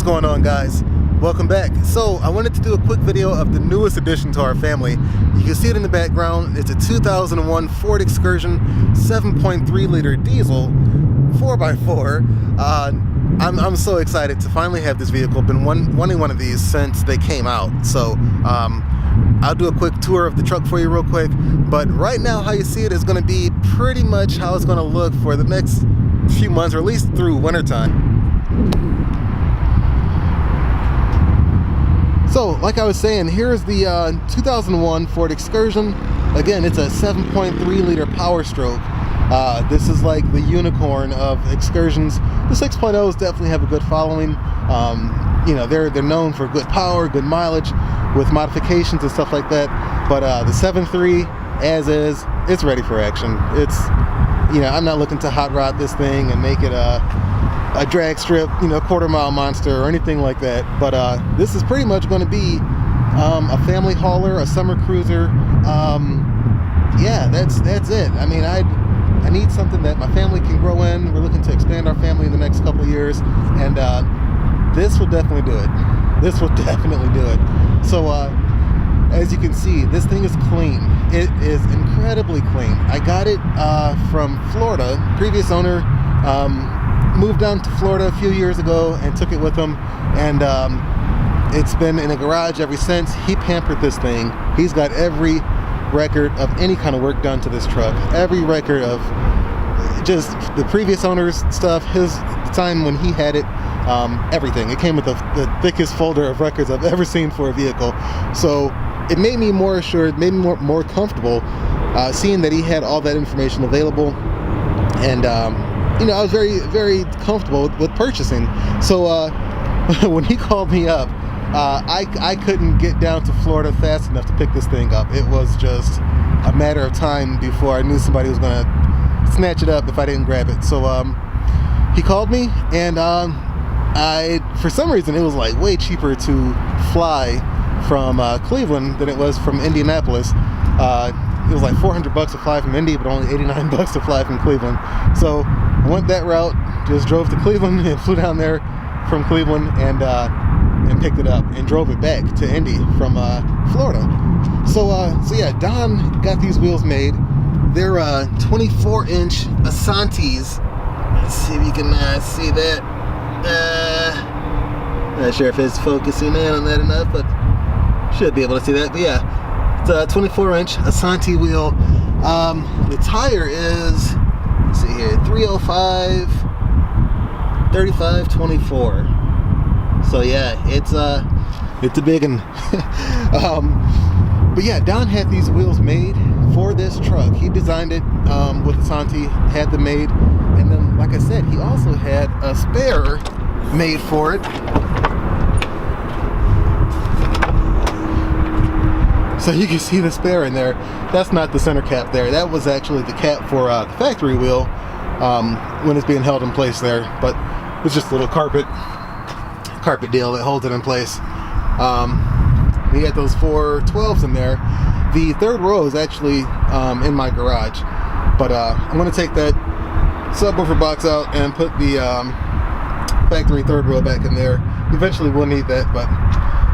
going on, guys? Welcome back. So I wanted to do a quick video of the newest addition to our family. You can see it in the background. It's a 2001 Ford Excursion 7.3 liter diesel 4x4. I'm so excited to finally have this vehicle. Been wanting one of these since they came out. So I'll do a quick tour of the truck for you real quick. But right now, how you see it is going to be pretty much how it's going to look for the next few months, or at least through wintertime. So, like I was saying, here's the 2001 Ford Excursion. Again, it's a 7.3 liter Powerstroke. This is like the unicorn of Excursions. The 6.0s definitely have a good following. You know, they're known for good power, good mileage, with modifications and stuff like that. But the 7.3, as is, it's ready for action. It's, you know, I'm not looking to hot rod this thing and make it a drag strip, you know, quarter-mile monster or anything like that. But this is pretty much going to be a family hauler, a summer cruiser. Yeah, that's it. I mean, I need something that my family can grow in. We're looking to expand our family in the next couple of years, and this will definitely do it. This will definitely do it. So as you can see, this thing is clean. It is incredibly clean. I got it from Florida. Previous owner moved down to Florida a few years ago and took it with him, and it's been in a garage ever since. He pampered this thing. He's got every record of any kind of work done to this truck, every record of just the previous owner's stuff, the time when he had it, everything. It came with the thickest folder of records I've ever seen for a vehicle. So it made me more assured, made me more comfortable seeing that he had all that information available. And you know, I was very, very comfortable with purchasing. So when he called me up, I couldn't get down to Florida fast enough to pick this thing up. It was just a matter of time before I knew somebody was going to snatch it up if I didn't grab it. So he called me, and for some reason, it was like way cheaper to fly from Cleveland than it was from Indianapolis. It was like $400 to fly from Indy, but only $89 to fly from Cleveland. So I went that route, just drove to Cleveland and flew down there from Cleveland and picked it up and drove it back to Indy from Florida. So yeah, Don got these wheels made. They're 24-inch Asantis. Let's see if you can see that. Not sure if it's focusing in on that enough, but should be able to see that. But yeah, it's a 24-inch Asanti wheel. The tire is, let's see here, 305 35/24. So yeah, it's a big one. But yeah, Don had these wheels made for this truck. He designed it with Asanti, had them made, and then, like I said, he also had a spare made for it. So you can see the spare in there. That's not the center cap there. That was actually the cap for the factory wheel when it's being held in place there. But it's just a little carpet deal that holds it in place. We had those 412s in there. The third row is actually in my garage. But I'm going to take that subwoofer box out and put the factory third row back in there. Eventually we'll need that, but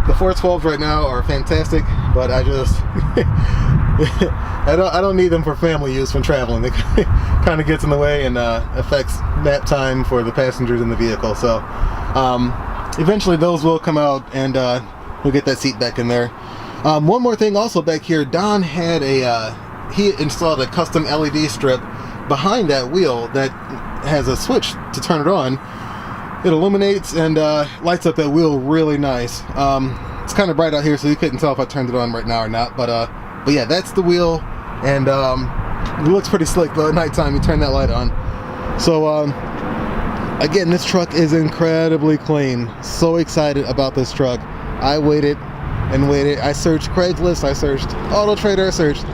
the 412s right now are fantastic, but I just I don't need them for family use when traveling. It kind of gets in the way and affects nap time for the passengers in the vehicle. So eventually those will come out, and we'll get that seat back in there. One more thing also back here, Don had he installed a custom LED strip behind that wheel that has a switch to turn it on. It illuminates and lights up that wheel really nice. It's kind of bright out here, so you couldn't tell if I turned it on right now or not. But yeah, that's the wheel, and it looks pretty slick though at nighttime. You turn that light on. So again, this truck is incredibly clean. So excited about this truck. I waited and waited. I searched Craigslist, I searched AutoTrader, I searched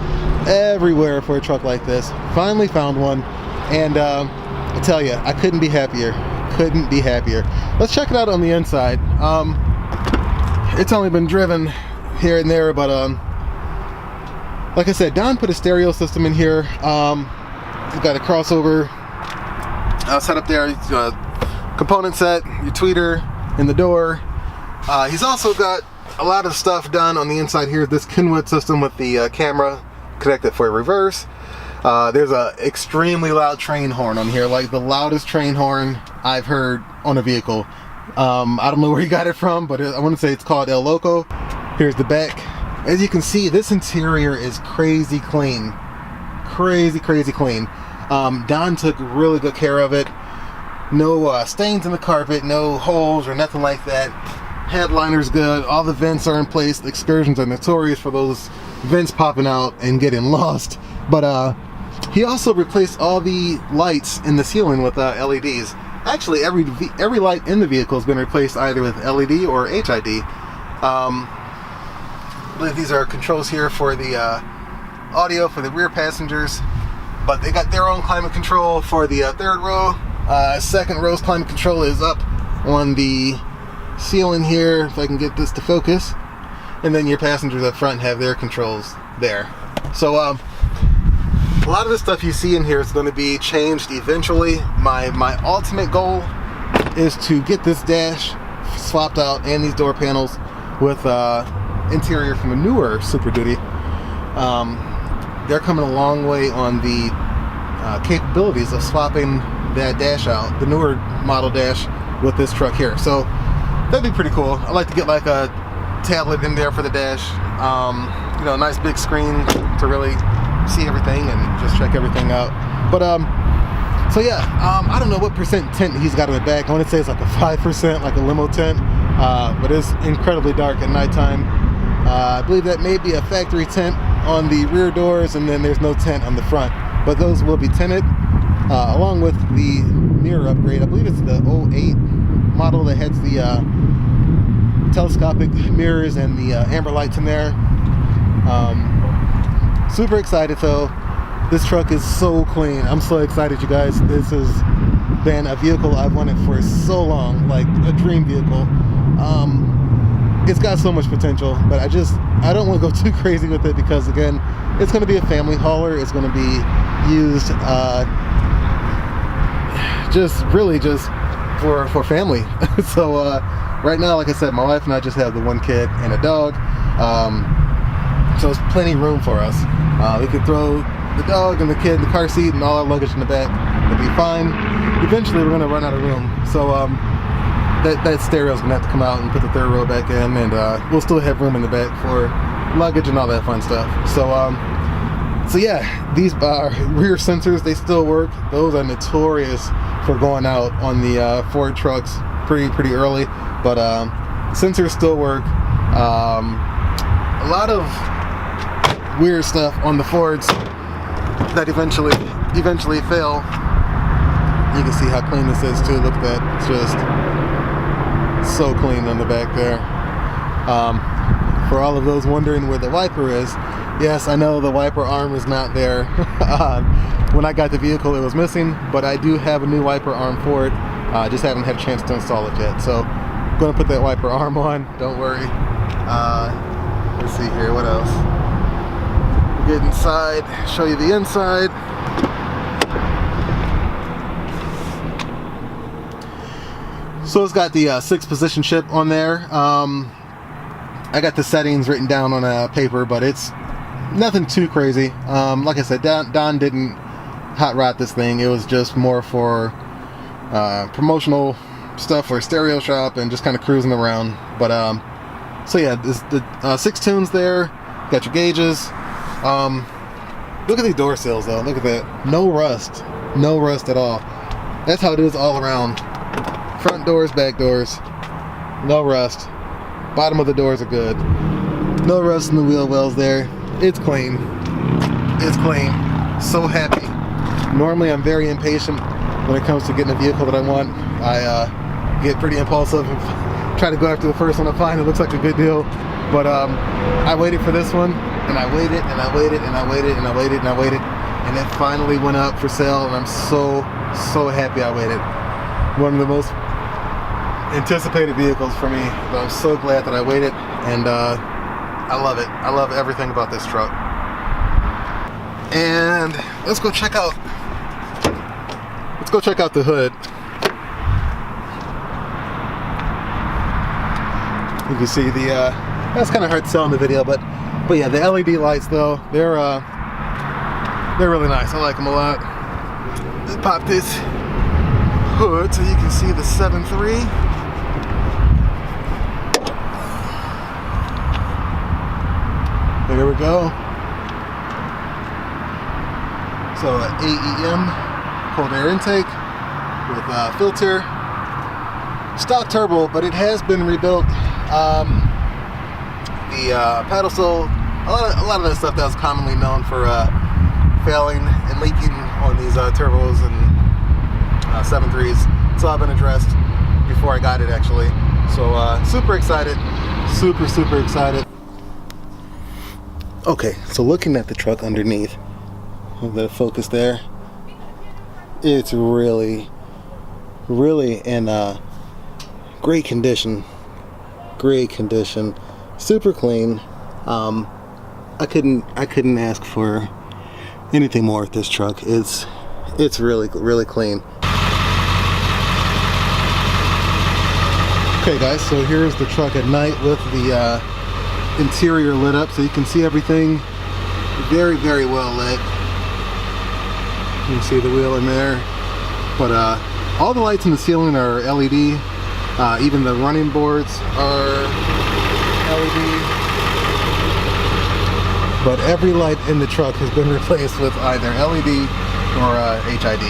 everywhere for a truck like this. Finally found one, and I tell you, I couldn't be happier. Couldn't be happier. Let's check it out on the inside. It's only been driven here and there, but like I said, Don put a stereo system in here. We've got a crossover set up there, component set, your tweeter, in the door. He's also got a lot of stuff done on the inside here. This Kenwood system with the camera connected for reverse. There's a extremely loud train horn on here, like the loudest train horn I've heard on a vehicle. I don't know where he got it from, but I want to say it's called El Loco. Here's the back. As you can see, this interior is crazy clean. Crazy clean. Don took really good care of it. No stains in the carpet, no holes or nothing like that. Headliner's good. All the vents are in place. The Excursions are notorious for those vents popping out and getting lost. But he also replaced all the lights in the ceiling with LEDs. Actually, every light in the vehicle has been replaced either with LED or HID. I believe these are controls here for the audio for the rear passengers, but they got their own climate control for the third row. Second row's climate control is up on the ceiling here, if I can get this to focus, and then your passengers up front have their controls there. So a lot of the stuff you see in here is going to be changed eventually. My ultimate goal is to get this dash swapped out and these door panels with interior from a newer Super Duty. They're coming a long way on the capabilities of swapping that dash out, the newer model dash, with this truck here. So that'd be pretty cool. I'd like to get like a tablet in there for the dash. You know, a nice big screen to really see everything and just check everything out. But so yeah, I don't know what percent tint he's got in the back. I want to say it's like a 5%, like a limo tint, but it's incredibly dark at nighttime. I believe that may be a factory tint on the rear doors, and then there's no tint on the front, but those will be tinted along with the mirror upgrade. I believe it's the 08 model that has the telescopic mirrors and the amber lights in there. Super excited though. This truck is so clean. I'm so excited, you guys. This has been a vehicle I've wanted for so long, like a dream vehicle. It's got so much potential, but I don't want to go too crazy with it because, again, it's going to be a family hauler. It's going to be used just for family. So right now, like I said, my wife and I just have the one kid and a dog, so it's plenty of room for us. We could throw the dog and the kid in the car seat and all our luggage in the back. It'll be fine. Eventually, we're going to run out of room, so that stereo's gonna have to come out and put the third row back in, and we'll still have room in the back for luggage and all that fun stuff. So yeah, these rear sensors, they still work. Those are notorious for going out on the Ford trucks pretty early, but sensors still work. A lot of weird stuff on the Fords that eventually fail. You can see how clean this is too. Look at that. It's just so clean on the back there. For all of those wondering where the wiper is, yes, I know the wiper arm is not there. When I got the vehicle, it was missing, but I do have a new wiper arm for it. I just haven't had a chance to install it yet. So I'm going to put that wiper arm on. Don't worry. Let's see here. What else? Get inside, show you the inside. So it's got the 6-position chip on there. I got the settings written down on a paper, but it's nothing too crazy. Like I said, Don didn't hot rod this thing. It was just more for promotional stuff for stereo shop and just kind of cruising around. But so yeah, the 6 tunes there. Got your gauges. Look at these door sills though. Look at that. No rust at all. That's how it is all around. Front doors, back doors, no rust. Bottom of the doors are good. No rust in the wheel wells there. It's clean. It's clean. So happy. Normally I'm very impatient when it comes to getting a vehicle that I want. I get pretty impulsive and try to go after the first one I find that looks like a good deal. But I waited for this one, and I waited, and I waited, and I waited, and I waited, and I waited, and it finally went up for sale, and I'm so happy I waited. One of the most anticipated vehicles for me, but I'm so glad that I waited, and I love it. I love everything about this truck. And let's go check out the hood. You can see the that's kind of hard to sell in the video, but yeah, the LED lights though, they're really nice. I like them a lot. Let's pop this hood so you can see the 7.3. There we go. So AEM cold air intake with filter, stock turbo, but it has been rebuilt. The pedestal, a lot of that stuff that was commonly known for failing and leaking on these turbos and 7.3s. It's all been addressed before I got it actually. So super excited, super excited. Okay, so looking at the truck underneath, the focus there, it's really in great condition, super clean. I couldn't ask for anything more with this truck. It's really clean. Okay guys, so here's the truck at night with the interior lit up, so you can see everything very well lit. You can see the wheel in there, but all the lights in the ceiling are LED. Even the running boards are LED. But every light in the truck has been replaced with either LED or HID.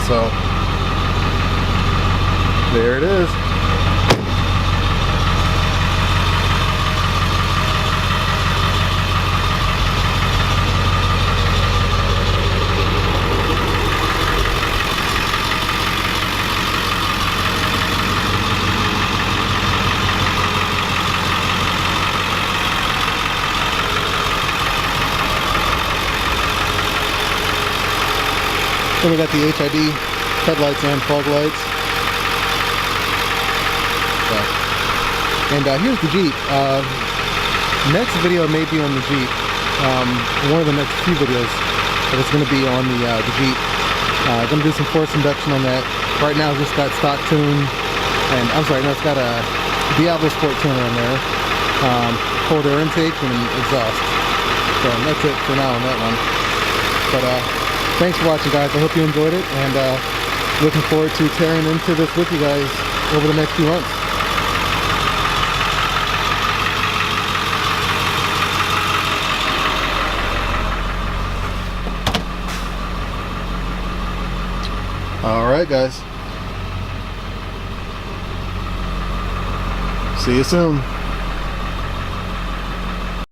So there it is. Then we got the HID headlights and fog lights. And here's the Jeep. Next video may be on the Jeep. One of the next few videos that it's going to be on the Jeep. I'm going to do some force induction on that. Right now it's just got stock tune, and I'm sorry, no, it's got a Diablo Sport tuner in there. Cold air intake and exhaust. So that's it for now on that one. But thanks for watching guys, I hope you enjoyed it, and looking forward to tearing into this with you guys over the next few months. Alright guys, see you soon.